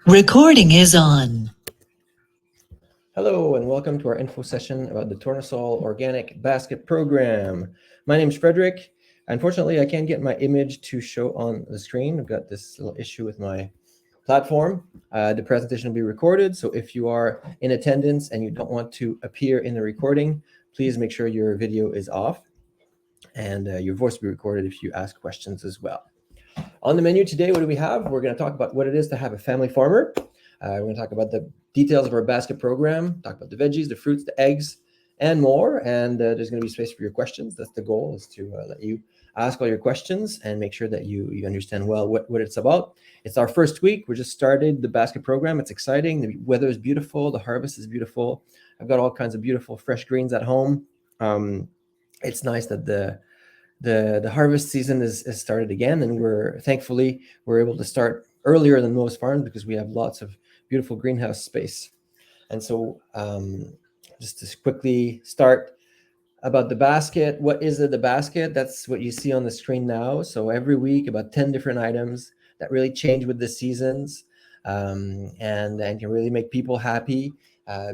Recording is on. Hello and welcome to our info session about the Tourne-Sol Organic Basket Program. My name is Frederick. Unfortunately, I can't get my image to show on the screen. I've got this little issue with my platform. The presentation will be recorded, so if you are in attendance and you don't want to appear in the recording, please make sure your video is off and your voice will be recorded if you ask questions as well. On the menu today, what do we have? We're going to talk about what it is to have a family farmer. We're going to talk about the details of our basket program, talk about the veggies, the fruits, the eggs, and more. And there's going to be space for your questions. That's the goal, is to let you ask all your questions and make sure that you understand well what it's about. It's our first week. We just started the basket program. It's exciting. The weather is beautiful. The harvest is beautiful. I've got all kinds of beautiful fresh greens at home. It's nice that the harvest season is started again, and we're able to start earlier than most farms because we have lots of beautiful greenhouse space. And so just to quickly start about the basket, what is the basket? That's what you see on the screen now. So every week about 10 different items that really change with the seasons, and can really make people happy.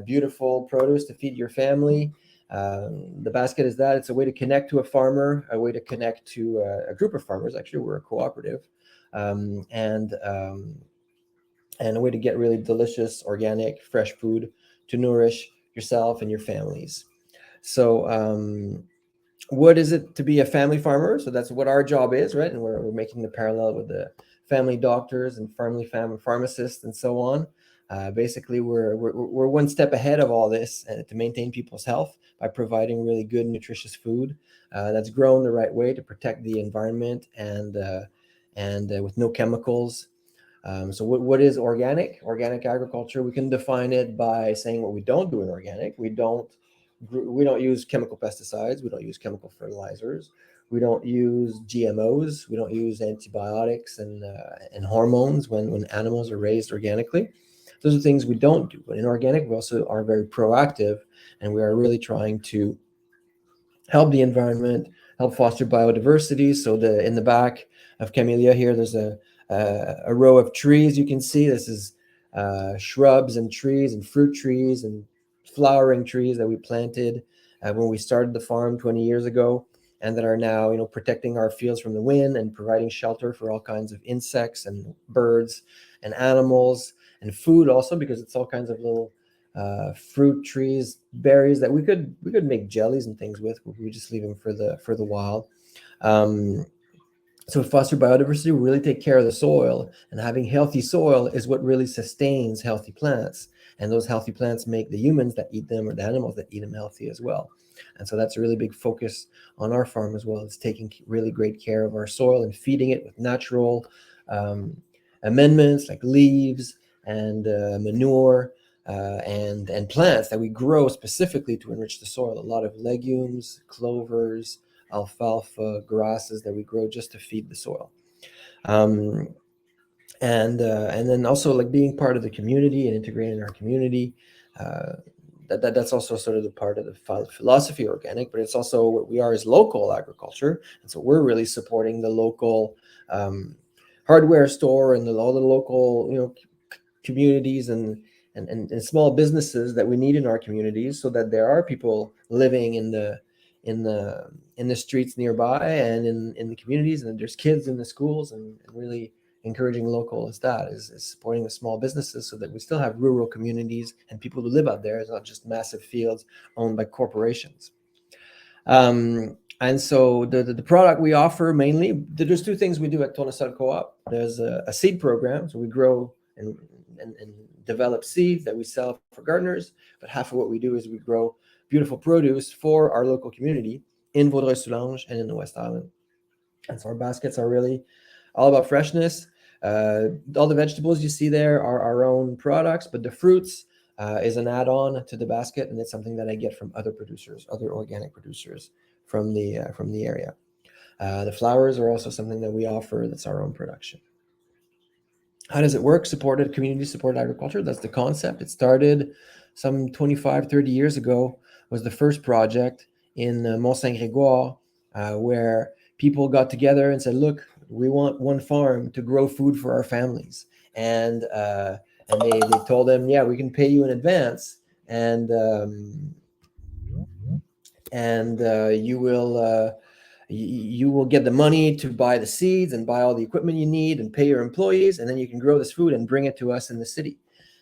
Beautiful produce to feed your family. The basket is that. It's a way to connect to a farmer, a way to connect to a group of farmers. Actually, we're a cooperative, um, and um, and a way to get really delicious, organic, fresh food to nourish yourself and your families. So, what is it to be a family farmer? So that's what our job is, right? And we're making the parallel with the family doctors and family pharmacists and so on. Basically, we're one step ahead of all this to maintain people's health by providing really good, nutritious food that's grown the right way to protect the environment and with no chemicals. So what is organic? Organic agriculture, we can define it by saying what we don't do in organic. We don't use chemical pesticides. We don't use chemical fertilizers. We don't use GMOs. We don't use antibiotics and hormones when animals are raised organically. Those are things we don't do. But in organic, we also are very proactive, and we are really trying to help the environment, help foster biodiversity. So in the back of Camellia here, there's a row of trees you can see. This is shrubs and trees and fruit trees and flowering trees that we planted when we started the farm 20 years ago, and that are now, protecting our fields from the wind and providing shelter for all kinds of insects and birds and animals and food also, because it's all kinds of little fruit trees, berries that we could make jellies and things with. We just leave them for the wild. Um, so foster biodiversity, we really take care of the soil, and having healthy soil is what really sustains healthy plants. And those healthy plants make the humans that eat them or the animals that eat them healthy as well. And so that's a really big focus on our farm as well, is taking really great care of our soil and feeding it with natural um, amendments like leaves and manure and plants that we grow specifically to enrich the soil. A lot of legumes, clovers, alfalfa, grasses that we grow just to feed the soil. Um, and then also like being part of the community and integrating our community. Uh, that's also sort of the part of the philosophy organic, but it's also what we are is local agriculture, and so we're really supporting the local um, hardware store and all the local communities and small businesses that we need in our communities, so that there are people living in the streets nearby and in the communities, and there's kids in the schools, and really encouraging local is supporting the small businesses, so that we still have rural communities and people who live out there. It's not just massive fields owned by corporations. And so the product we offer mainly, there's two things we do at Tourne-Sol Co-op. There's a seed program, so we grow and develop seeds that we sell for gardeners. But half of what we do is we grow beautiful produce for our local community in Vaudreuil-Soulanges and in the West Island. And so our baskets are really all about freshness. All the vegetables you see there are our own products, but the fruits is an add-on to the basket, and it's something that I get from other producers, other organic producers from the area. The flowers are also something that we offer that's our own production. How does it work? Supported community supported agriculture. That's the concept. It started some 25, 30 years ago, was the first project in Mont Saint Grégoire, where people got together and said, look, we want one farm to grow food for our families. And and they told him, yeah, we can pay you in advance, and you will you will get the money to buy the seeds and buy all the equipment you need and pay your employees, and then you can grow this food and bring it to us in the city.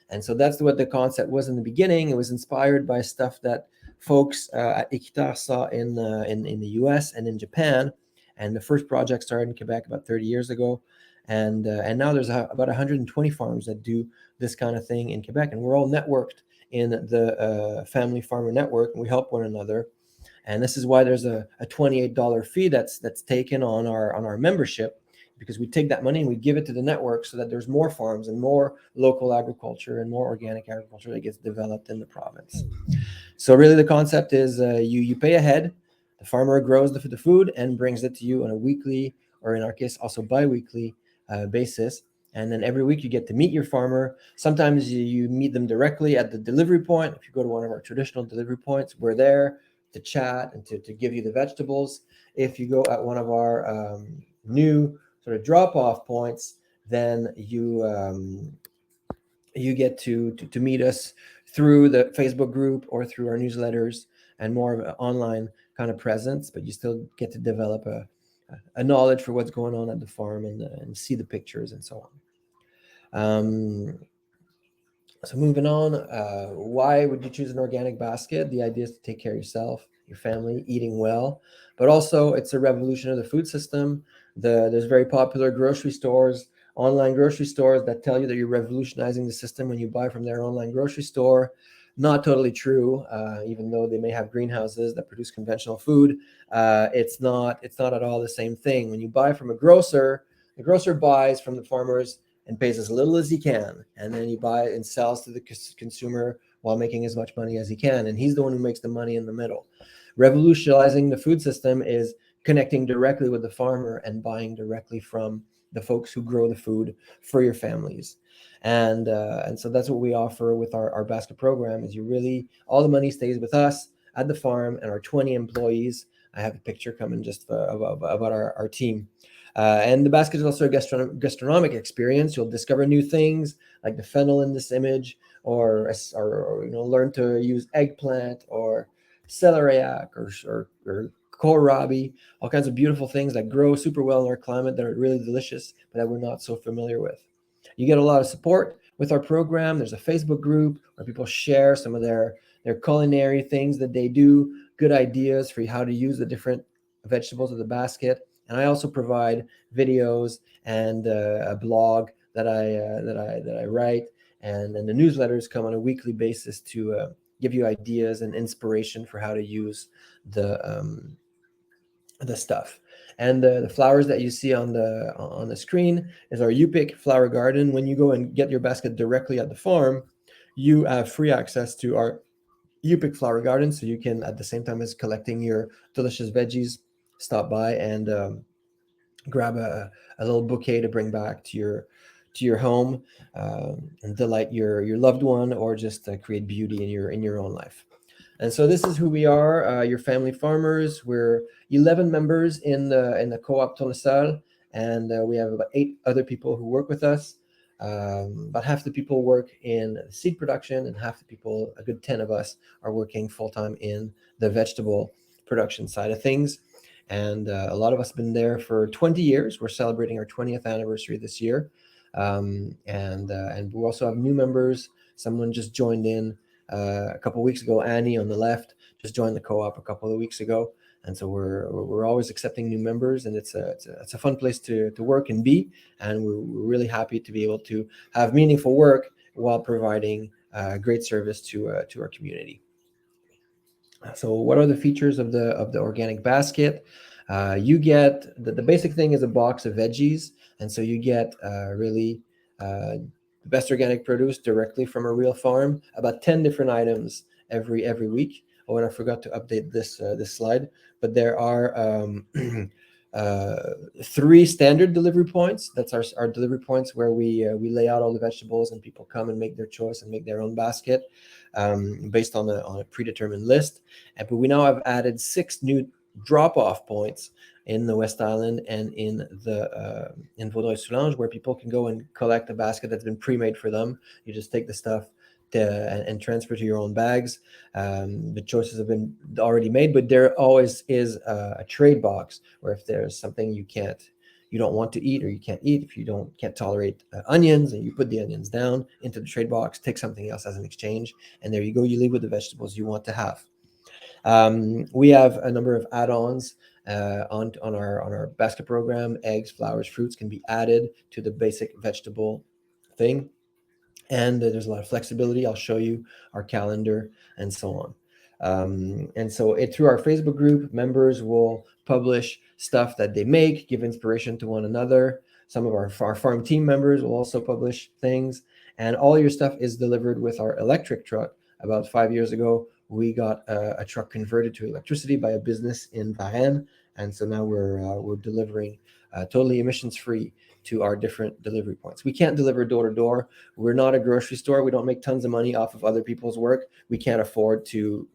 And so that's what the concept was in the beginning. It was inspired by stuff that folks at Equitar saw in the US and in Japan. And the first project started in Quebec about 30 years ago. And now there's about 120 farms that do this kind of thing in Quebec. And we're all networked in the Family Farmer Network, and we help one another. And this is why there's a $28 fee that's taken on our membership, because we take that money and we give it to the network so that there's more farms and more local agriculture and more organic agriculture that gets developed in the province. So really the concept is you pay ahead, the farmer grows the food and brings it to you on a weekly, or in our case also bi-weekly basis. And then every week you get to meet your farmer. Sometimes you meet them directly at the delivery point. If you go to one of our traditional delivery points, we're there to chat and to give you the vegetables. If you go at one of our new sort of drop-off points, then you get to meet us through the Facebook group or through our newsletters, and more of an online kind of presence, but you still get to develop a knowledge for what's going on at the farm, and see the pictures and so on. So moving on, why would you choose an organic basket? The idea is to take care of yourself, your family, eating well, but also it's a revolution of the food system. There's very popular grocery stores, online grocery stores, that tell you that you're revolutionizing the system when you buy from their online grocery store. Not totally true, even though they may have greenhouses that produce conventional food. It's not at all the same thing. When you buy from a grocer, the grocer buys from the farmers and pays as little as he can, and then he buys and sells to the consumer while making as much money as he can, and he's the one who makes the money in the middle. Revolutionizing the food system is connecting directly with the farmer and buying directly from the folks who grow the food for your families. And so that's what we offer with our basket program. Is you really, all the money stays with us at the farm and our 20 employees. I have a picture coming just about our team. And the basket is also a gastronomic experience. You'll discover new things like the fennel in this image, or learn to use eggplant or celeriac or kohlrabi, all kinds of beautiful things that grow super well in our climate, that are really delicious, but that we're not so familiar with. You get a lot of support with our program. There's a Facebook group where people share some of their culinary things that they do, good ideas for how to use the different vegetables of the basket. And I also provide videos and a blog that I write, and then the newsletters come on a weekly basis to give you ideas and inspiration for how to use the stuff. And the flowers that you see on the screen is our U-Pick flower garden. When you go and get your basket directly at the farm, you have free access to our U-Pick flower garden, so you can, at the same time as collecting your delicious veggies, stop by and grab a little bouquet to bring back to your home, and delight your loved one, or just create beauty in your own life. And so this is who we are, your family farmers. We're 11 members in the co-op Tourne-Sol, and we have about 8 other people who work with us. About half the people work in seed production, and half the people, a good 10 of us, are working full-time in the vegetable production side of things. And a lot of us have been there for 20 years. We're celebrating our 20th anniversary this year. And we also have new members. Someone just joined in a couple of weeks ago. Annie on the left just joined the co-op a couple of weeks ago. And so we're always accepting new members, and it's a fun place to work and be. And we're really happy to be able to have meaningful work while providing great service to our community. So what are the features of the organic basket? You get the basic thing is a box of veggies, and so you get really the best organic produce directly from a real farm. About 10 different items every week. Oh, and I forgot to update this slide, but there are 3 standard delivery points. That's our delivery points where we lay out all the vegetables, and people come and make their choice and make their own basket based on a predetermined list. But we now have added 6 new drop-off points in the West Island and in Vaudreuil-Soulanges, where people can go and collect a basket that's been pre-made for them. You just take the stuff and transfer to your own bags. The choices have been already made, but there always is a trade box where if there's something you don't want to eat or you can't eat, if you can't tolerate onions, and you put the onions down into the trade box, take something else as an exchange, and there you go, you leave with the vegetables you want to have. We have a number of add-ons on our basket program. Eggs, flowers, fruits can be added to the basic vegetable thing, and there's a lot of flexibility. I'll show you our calendar and so on. And so through our Facebook group, members will publish stuff that they make, give inspiration to one another. Some of our farm team members will also publish things, and all your stuff is delivered with our electric truck. About 5 years ago, we got a truck converted to electricity by a business in Varennes, and so now we're delivering totally emissions free to our different delivery points. We can't deliver door to door. We're not a grocery store. We don't make tons of money off of other people's work. We can't afford to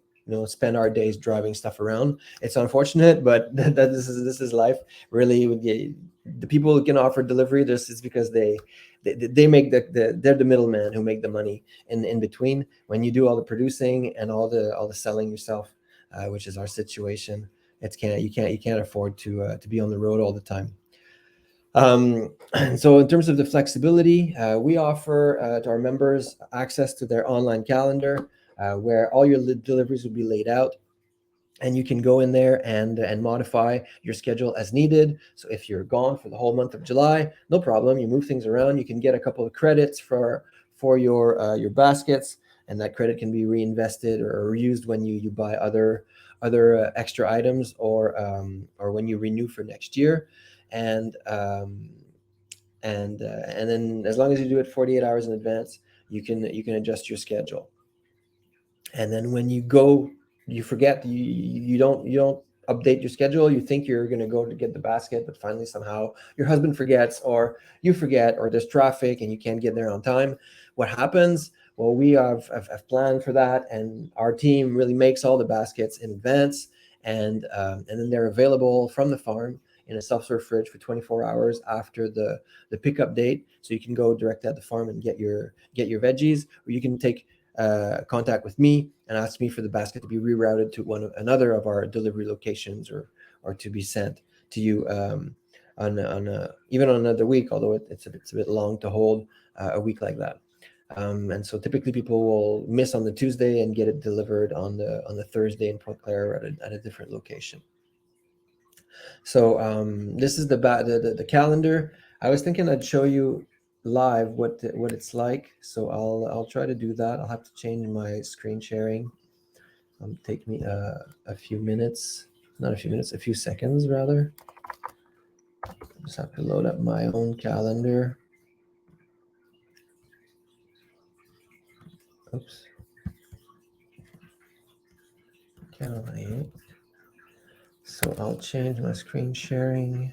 spend our days driving stuff around. It's unfortunate, but this is life. Really, the people who can offer delivery, this is because they make they're the middleman who make the money in between. When you do all the producing and all the selling yourself, which is our situation, you can't afford to be on the road all the time. So in terms of the flexibility, we offer to our members access to their online calendar, where all your deliveries will be laid out, and you can go in there and modify your schedule as needed. So if you're gone for the whole month of July, no problem. You move things around. You can get a couple of credits for your baskets, and that credit can be reinvested or used when you buy other extra items, or when you renew for next year. And then as long as you do it 48 hours in advance, you can adjust your schedule. And then when you go, you forget, you don't update your schedule. You think you're going to go to get the basket, but finally somehow your husband forgets, or you forget, or there's traffic and you can't get there on time. What happens? Well, we have planned for that, and our team really makes all the baskets in advance, and then they're available from the farm in a self-serve fridge for 24 hours after the pickup date. So you can go direct at the farm and get your veggies, or you can take contact with me and ask me for the basket to be rerouted to another of our delivery locations, or to be sent to you even on another week, although it's a bit long to hold a week like that. And so typically people will miss on the Tuesday and get it delivered on the Thursday in Pointe Claire at a different location. So this is the calendar. I was thinking I'd show you live what it's like. So I'll try to do that. I'll have to change my screen sharing. It'll take me a few minutes, not a few minutes, a few seconds rather. Just have to load up my own calendar. Oops. Calendar. So I'll change my screen sharing.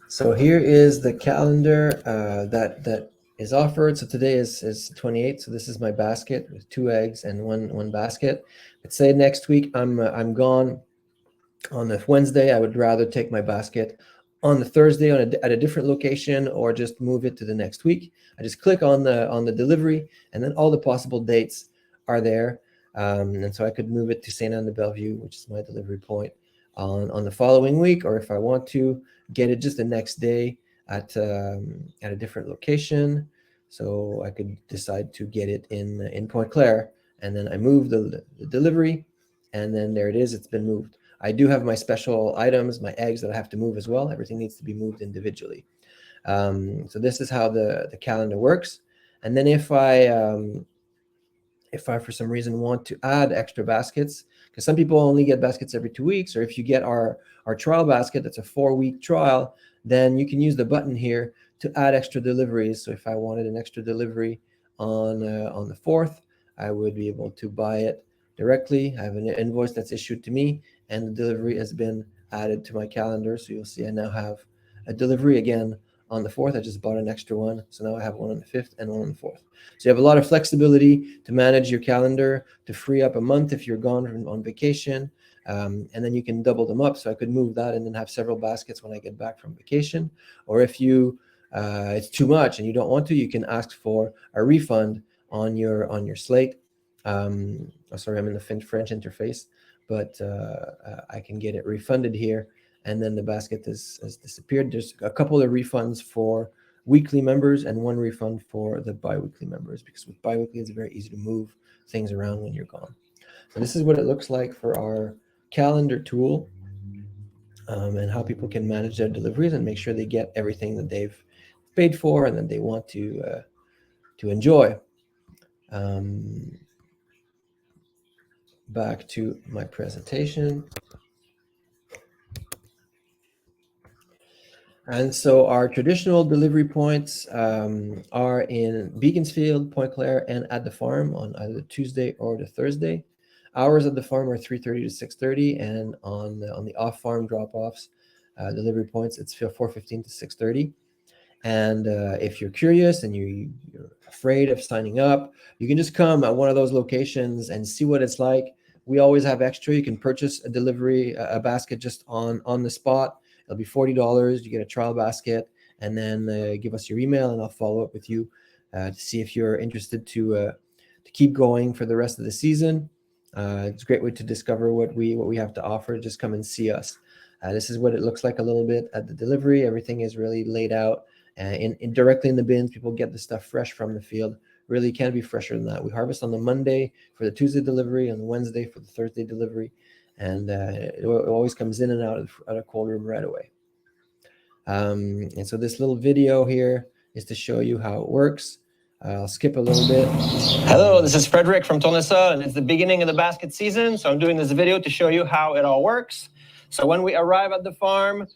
So here is the calendar that is offered. So today is 28. So this is my basket with 2 eggs and one basket. Let's say next week I'm gone on the Wednesday. I would rather take my basket on the Thursday at a different location, or just move it to the next week. I just click on the delivery, and then all the possible dates are there. And so I could move it to Saint Anne de Bellevue, which is my delivery point, on the following week, or if I want to get it just the next day at a different location. So I could decide to get it in Pointe Claire, and then I move the delivery, and then there it is. It's been moved. I do have my special items, my eggs, that I have to move as well. Everything needs to be moved individually. So this is how the calendar works. And then if I for some reason want to add extra baskets, because some people only get baskets every 2 weeks, or if you get our trial basket, that's a 4-week trial, then you can use the button here to add extra deliveries. So if I wanted an extra delivery on the 4th, I would be able to buy it directly. I have an invoice that's issued to me, and the delivery has been added to my calendar. So you'll see I now have a delivery again on the 4th. I just bought an extra one. So now I have one on the 5th and one on the 4th. So you have a lot of flexibility to manage your calendar, to free up a month if you're gone on vacation. And then you can double them up. So I could move that and then have several baskets when I get back from vacation. Or if you it's too much and you don't want to, you can ask for a refund on your slate. Sorry, I'm in the French interface, but I can get it refunded here, and then the basket has disappeared. There's a couple of refunds for weekly members and one refund for the bi-weekly members, because with bi-weekly it's very easy to move things around when you're gone. So this is what it looks like for our calendar tool, and how people can manage their deliveries and make sure they get everything that they've paid for and that they want to enjoy. Back to my presentation. And so our traditional delivery points are in Beaconsfield, Point Claire, and at the farm on either the Tuesday or the Thursday. Hours at the farm are 3:30 to 6:30, and on the off-farm drop-offs, delivery points, it's 4:15 to 6:30. And if you're curious and you're afraid of signing up, you can just come at one of those locations and see what it's like. We always have extra. You can purchase a delivery, a basket just on the spot. It'll be $40. You get a trial basket, and then give us your email, and I'll follow up with you to see if you're interested to keep going for the rest of the season. It's a great way to discover what we have to offer. Just come and see us. This is what it looks like a little bit at the delivery. Everything is really laid out in directly in the bins. People get the stuff fresh from the field. Really can't be fresher than that. We harvest on the Monday for the Tuesday delivery, on the Wednesday for the Thursday delivery, and it always comes in and out of a cold room right away. And so this little video here is to show you how it works. I'll skip a little bit. Hello, this is Frederick from Tourne-Sol, and it's the beginning of the basket season. So I'm doing this video to show you how it all works. So when we arrive at the farm,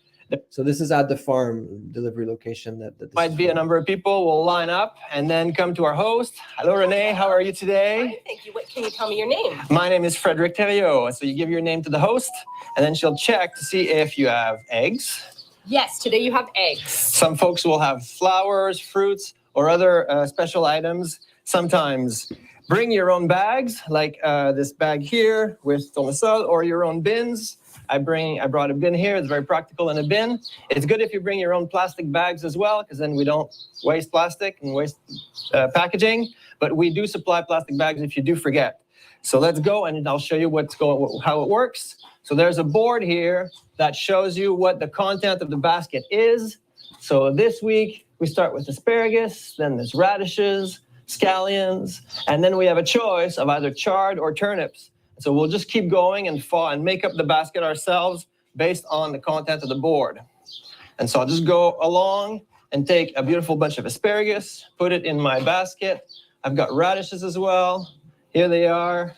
so this is at the farm delivery location. That might be a number of people will line up and then come to our host. Hello, Renee. How are you today? Fine, thank you. Can you tell me your name? My name is Frederick Theriot. So you give your name to the host, and then she'll check to see if you have eggs. Yes, today you have eggs. Some folks will have flowers, fruits, or other special items. Sometimes bring your own bags, like this bag here with Tourne-Sol, or your own bins. I brought a bin here. It's very practical in a bin. It's good if you bring your own plastic bags as well, because then we don't waste plastic and waste packaging. But we do supply plastic bags if you do forget. So let's go, and I'll show you how it works. So there's a board here that shows you what the content of the basket is. So this week we start with asparagus, then there's radishes, scallions, and then we have a choice of either chard or turnips. So we'll just keep going and make up the basket ourselves based on the content of the board. And so I'll just go along and take a beautiful bunch of asparagus, put it in my basket. I've got radishes as well. Here they are,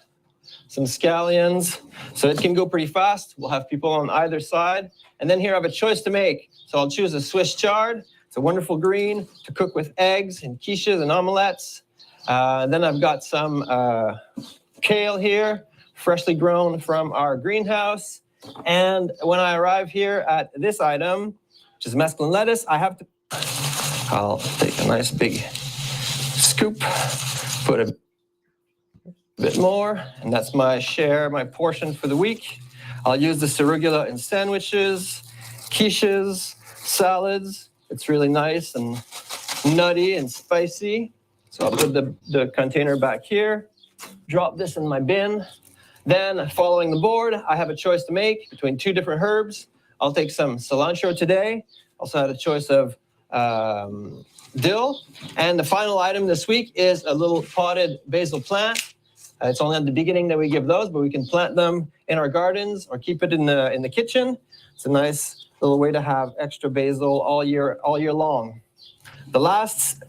some scallions. So it can go pretty fast. We'll have people on either side. And then here I have a choice to make. So I'll choose a Swiss chard. It's a wonderful green to cook with eggs and quiches and omelettes. Then I've got some kale here, freshly grown from our greenhouse. And when I arrive here at this item, which is mesclun lettuce, I'll take a nice big scoop, put a bit more, and that's my portion for the week. I'll use the arugula in sandwiches, quiches, salads. It's really nice and nutty and spicy. So I'll put the container back here, drop this in my bin. Then, following the board, I have a choice to make between two different herbs. I'll take some cilantro today. Also had a choice of dill. And the final item this week is a little potted basil plant. It's only at the beginning that we give those, but we can plant them in our gardens or keep it in the kitchen. It's a nice little way to have extra basil all year long. The last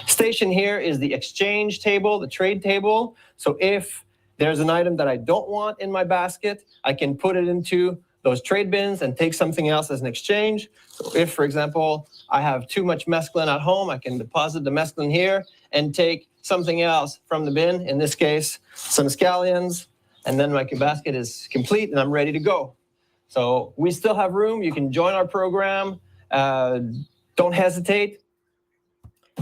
station here is the exchange table, the trade table. So if there's an item that I don't want in my basket, I can put it into those trade bins and take something else as an exchange. So if, for example, I have too much mesclun at home, I can deposit the mesclun here and take something else from the bin, in this case, some scallions, and then my basket is complete and I'm ready to go. So we still have room. You can join our program Don't hesitate.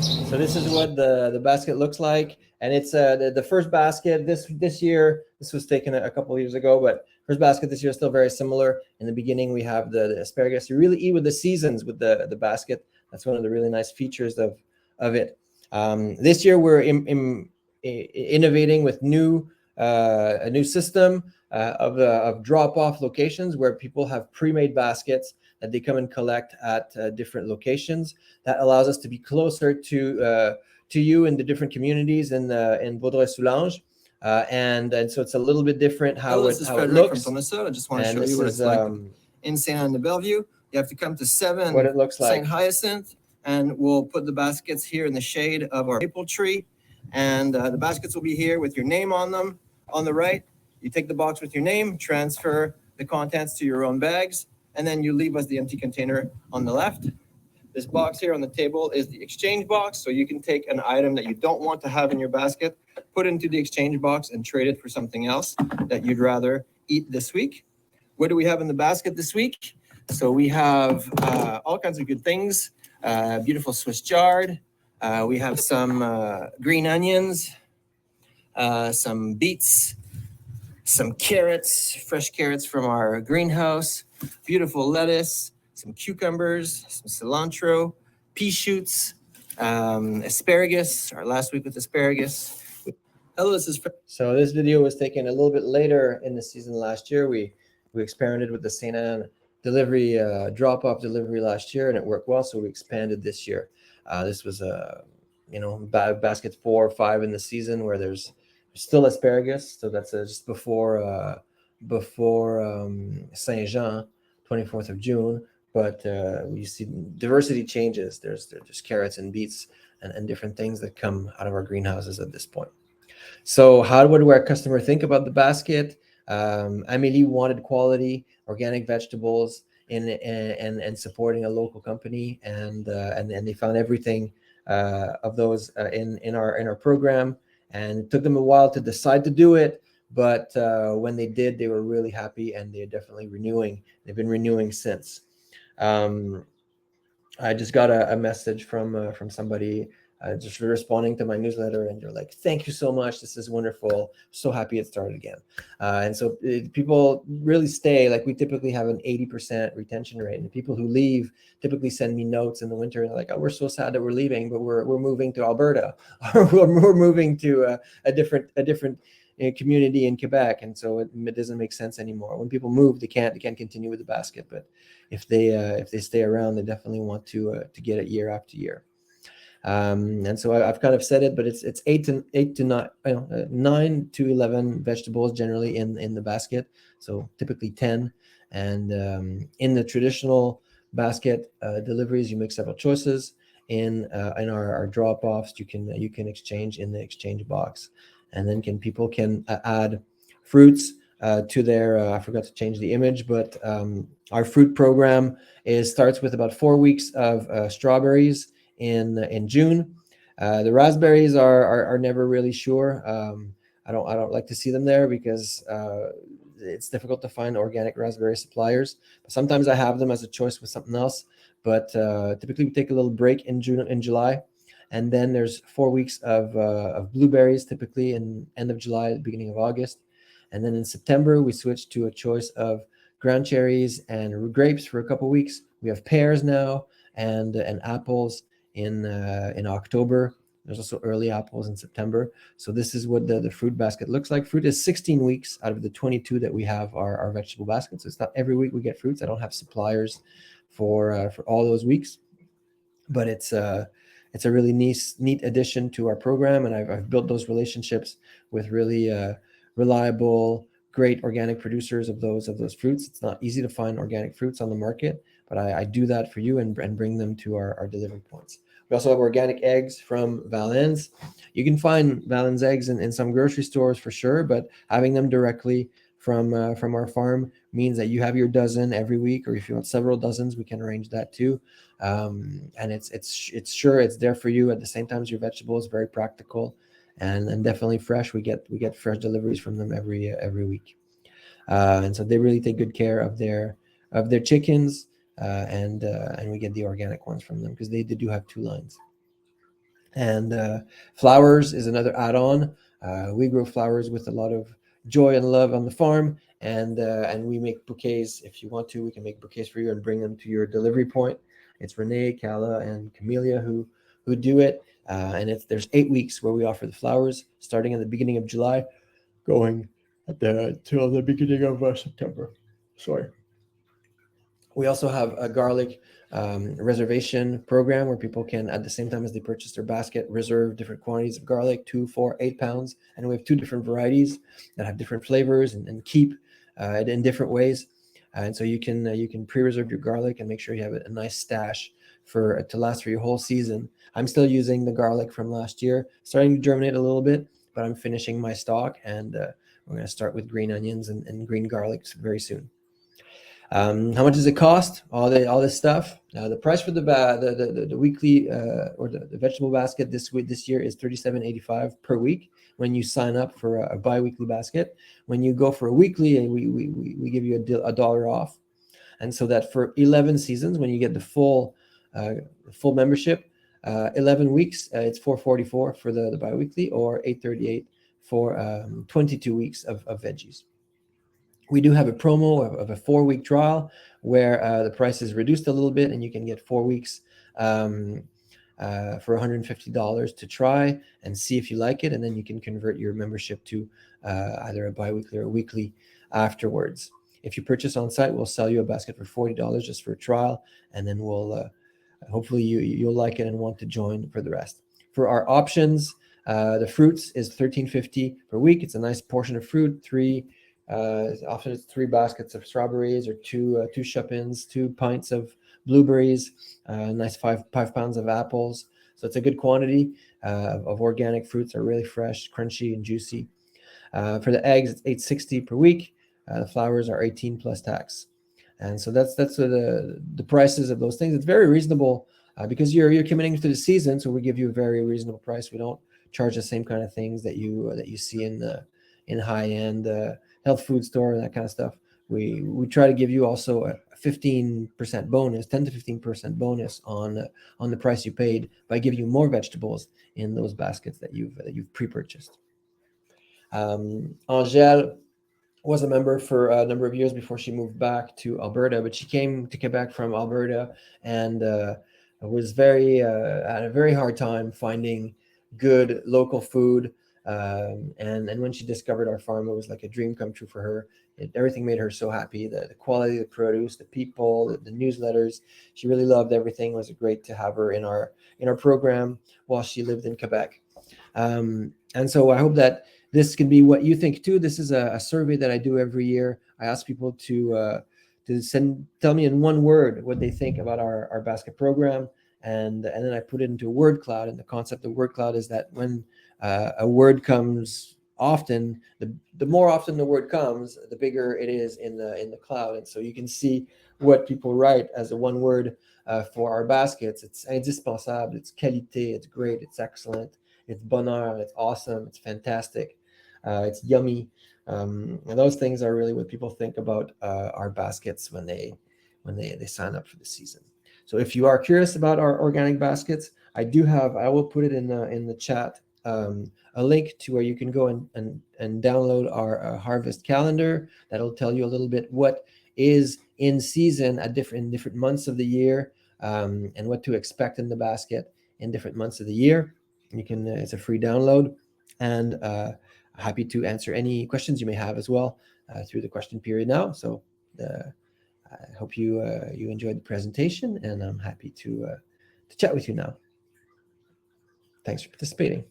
So this is what the basket looks like, and it's the first basket this year. This was taken a couple of years ago, but first basket this year is still very similar. In the beginning, we have the asparagus. You really eat with the seasons with the basket. That's one of the really nice features of it. This year we're innovating with a new system of drop-off locations where people have pre-made baskets that they come and collect at different locations. That allows us to be closer to you in the different communities in Vaudreuil-Soulanges. And so it's a little bit different how This it is Frederick looks. from Tourne-Sol. I just want to And show this you what is it's like in Saint Anne de Bellevue. You have to come to 7 what it looks like. St. Hyacinth, and we'll put the baskets here in the shade of our maple tree. And the baskets will be here with your name on them. On the right, you take the box with your name, transfer the contents to your own bags, and then you leave us the empty container on the left. This box here on the table is the exchange box, so you can take an item that you don't want to have in your basket, put it into the exchange box, and trade it for something else that you'd rather eat this week. What do we have in the basket this week? So we have all kinds of good things. Beautiful Swiss chard. We have some green onions, some beets, some carrots, fresh carrots from our greenhouse, beautiful lettuce, some cucumbers, some cilantro, pea shoots, asparagus, our last week with asparagus. Hello, this is So this video was taken a little bit later in the season last year. We experimented with the Saint Anne delivery, drop-off delivery last year, and it worked well, so we expanded this year. This was basket 4 or 5 in the season where there's still asparagus, so that's just before Saint Jean, 24th of June. But you see diversity changes. There's carrots and beets and different things that come out of our greenhouses at this point. So what do our customer think about the basket? Amélie wanted quality organic vegetables and supporting a local company, and they found everything of those in our program. And it took them a while to decide to do it, but when they did, they were really happy, and they're definitely renewing. They've been renewing since. I just got a message from somebody just responding to my newsletter, and they're like, "Thank you so much. This is wonderful. So happy it started again." And so people really stay. Like, we typically have an 80% retention rate, and the people who leave typically send me notes in the winter, and they're like, "Oh, we're so sad that we're leaving, but we're moving to Alberta, or we're moving to a different community in Quebec," and so it doesn't make sense anymore. When people move, they can't continue with the basket, but if they stay around, they definitely want to get it year after year. And so I've kind of said it, but it's 9 to 11 vegetables generally in the basket, so typically 10. And in the traditional basket deliveries, you make several choices. In our drop-offs, you can exchange in the exchange box, and then people can add fruits to their. I forgot to change the image, but our fruit program starts with about 4 weeks of strawberries in June. The raspberries are never really sure. I don't like to see them there because it's difficult to find organic raspberry suppliers. But sometimes I have them as a choice with something else. But typically we take a little break in June and July, and then there's 4 weeks of blueberries, typically in end of July, beginning of August, and then in September we switch to a choice of ground cherries and grapes for a couple weeks. We have pears now and apples in October. There's also early apples in September. So this is what the fruit basket looks like. Fruit is 16 weeks out of the 22 that we have our vegetable baskets. So it's not every week we get fruits. I don't have suppliers for all those weeks, but it's a really neat addition to our program, and I've built those relationships with really reliable, great organic producers of those fruits. It's not easy to find organic fruits on the market, but I do that for you and bring them to our delivery points. We also have organic eggs from Valens. You can find Valens eggs in some grocery stores for sure, but having them directly from our farm means that you have your dozen every week, or if you want several dozens, we can arrange that too. And it's sure it's there for you at the same time as your vegetables. Very practical and definitely fresh. We get fresh deliveries from them every week, and so they really take good care of their chickens. and we get the organic ones from them because they do have 2 lines. And flowers is another add-on. We grow flowers with a lot of joy and love on the farm, and we make bouquets. If you want to, we can make bouquets for you and bring them to your delivery point. It's Renee, Kala, and Camelia who do it, and there's 8 weeks where we offer the flowers, starting in the beginning of July, going till the beginning of September. Sorry. We also have a garlic reservation program where people can, at the same time as they purchase their basket, reserve different quantities of garlic, 2, 4, 8 pounds. And we have 2 different varieties that have different flavors and keep it in different ways. And so you can pre-reserve your garlic and make sure you have a nice stash to last for your whole season. I'm still using the garlic from last year, starting to germinate a little bit, but I'm finishing my stock, and we're going to start with green onions and green garlics very soon. How much does it cost? All this stuff. The price for the weekly or the vegetable basket this year is $37.85 per week when you sign up for a bi-weekly basket. When you go for a weekly, we give you $1 off, and so that for 11 seasons, when you get the full membership, 11 weeks, it's $4.44 for the bi-weekly, or $8.38 for 22 weeks of veggies. We do have a promo of a 4-week trial where the price is reduced a little bit, and you can get 4 weeks for $150 to try and see if you like it, and then you can convert your membership to either a bi-weekly or a weekly afterwards. If you purchase on site, we'll sell you a basket for $40 just for a trial, and then we'll hopefully you'll like it and want to join for the rest. For our options, the fruits is $13.50 per week. It's a nice portion of fruit. Often it's 3 baskets of strawberries, or 2 chopins, 2 pints of blueberries, nice 5 pounds of apples. So it's a good quantity of organic fruits. Are really fresh, crunchy, and juicy. For the eggs, it's $8.60 per week. The flowers are $18 plus tax, and so that's the prices of those things. It's very reasonable because you're committing to the season, so we give you a very reasonable price. We don't charge the same kind of things that you see in high end health food store and that kind of stuff. We try to give you also a 15% bonus, 10 to 15% bonus on the price you paid by giving you more vegetables in those baskets that you've pre-purchased. Angèle was a member for a number of years before she moved back to Alberta, but she came to Quebec from Alberta and was had a very hard time finding good local food. And when she discovered our farm, it was like a dream come true for her. Everything made her so happy. The quality of the produce, the people, the newsletters. She really loved everything. It was great to have her in our program while she lived in Quebec. And so I hope that this can be what you think too. This is a survey that I do every year. I ask people to tell me in one word what they think about our basket program, and then I put it into a word cloud. And the concept of word cloud is that when a word comes often, the more often the word comes, the bigger it is in the cloud. And so you can see what people write as a one word for our baskets. It's indispensable, it's qualité, it's great, it's excellent, it's bonheur, it's awesome, it's fantastic, it's yummy. And those things are really what people think about our baskets when they sign up for the season. So if you are curious about our organic baskets, I will put it in the chat, a link to where you can go and download our harvest calendar. That'll tell you a little bit what is in season at different months of the year, and what to expect in the basket in different months of the year. You can it's a free download, and happy to answer any questions you may have as well through the question period now. So I hope you enjoyed the presentation, and I'm happy to chat with you now. Thanks for participating.